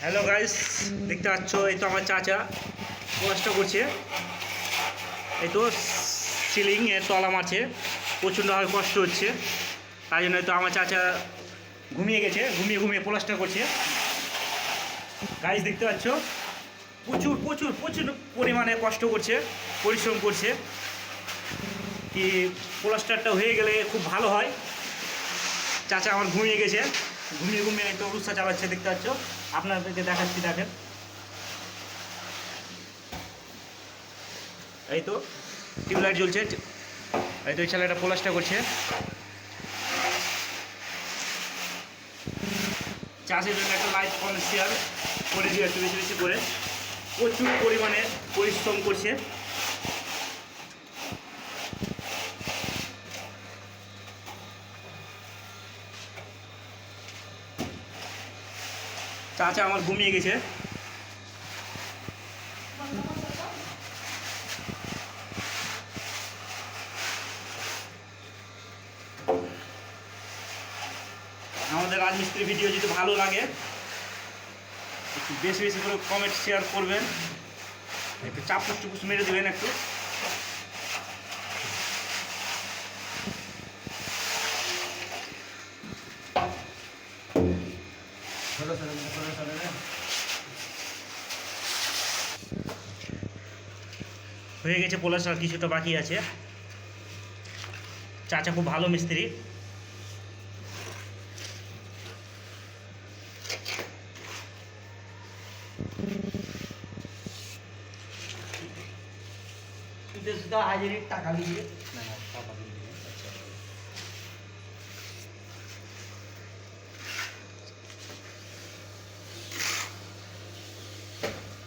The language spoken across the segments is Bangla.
হ্যালো গাইস, দেখতে পাচ্ছ এই তো আমার চাচা কষ্ট করছে। এই তো সিলিং এর তলা মারছে, প্রচণ্ডভাবে কষ্ট হচ্ছে। তাই জন্য তো আমার চাচা ঘুমিয়ে গেছে, ঘুমিয়ে ঘুমিয়ে প্লাস্টার করছে। গাইস দেখতে পাচ্ছ প্রচুর প্রচুর প্রচুর পরিমাণে কষ্ট করছে, পরিশ্রম করছে। কি প্লাস্টারটা হয়ে গেলে খুব ভালো হয়। চাচা আমার ঘুমিয়ে গেছে, ঘুমিয়ে ঘুমিয়ে একটু রুস্তা চালাচ্ছে। দেখতে পাচ্ছ, আপনাদেরকে দেখাচ্ছি, দেখেন। এই তো টিউবলাইট জ্বলছে, এই তো এই ছেলেটা প্লাস্টার করছে। চাষের জন্য একটা লাইট কমার্শিয়াল করে দিয়ে একটু বেশি বেশি করে প্রচুর পরিমাণে পরিশ্রম করছে। চাচা আমার ঘুমিয়ে গেছে। আমাদের রাজমিস্ত্রি ভিডিও যদি ভালো লাগে একটু বেশি বেশি করে কমেন্ট শেয়ার করবেন, একটু চাপুস চুপুস মেরে দেবেন একটু। হয়ে গেছে প্লাস্টার, কিছুটা বাকি আছে। চাচা খুব ভালো মিস্ত্রি। হাজির টাকা দিয়ে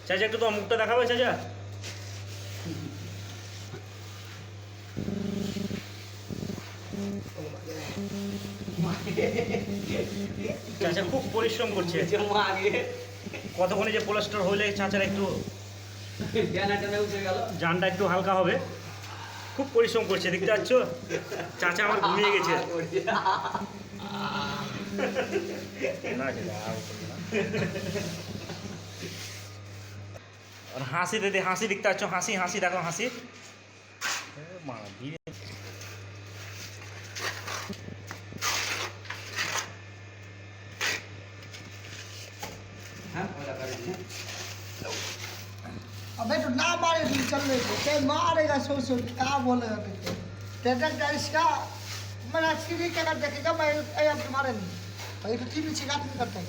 চাচা একটু তো মুখটা দেখাবে চাচা। চাচা খুব পরিশ্রম করছে। কতক্ষণে যে প্লাস্টার হলে চাচার একটু জানটা একটু হালকা হবে। খুব পরিশ্রম করছে, দেখতে পাচ্ছ। চাচা আমার ঘুমিয়ে গেছে। আর হাসি দিদি, হাসি দেখতে পাচ্ছ, হাসি হাসি দেখো, হাসি। अबे तो ना मारे तो चल रहे थे क्या मारेगा सोच सोच क्या बोलेगा ट्रैक्टर का इसका मैंने सीढ़ी क्या कर देखेगा मैं अब मारे नहीं भाई तो टीवी छिका नहीं करता है